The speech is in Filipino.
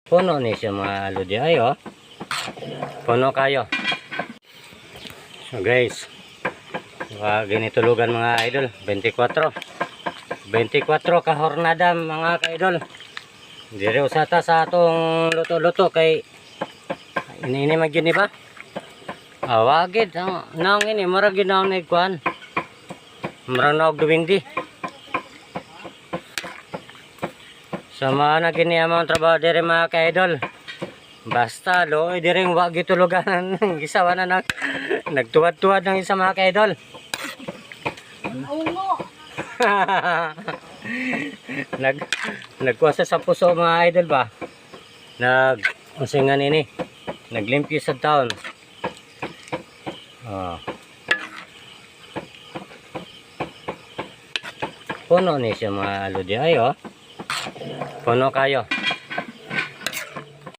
Puno ni siya mga lodi ay oh. Puno kayo. So guys, ginitulugan mga idol, 24 ka hornada mga ka-idol. Dire usata sa atong luto-luto kay ini magini ba? Awagid naong ini murag ginaon na ikuan. Murag naog duwindi. Sama na gini among trabaho dire mga ka-idol. Basta loy dire wa gitulugan gisawa na nagtuwad-tuwad ng isa mga ka-idol. Nagkuwasa sa puso mga idol ba? Usingan ini. Naglimpyo sa taon. Puno ni siya mga lodi ay oh. Puno kayo.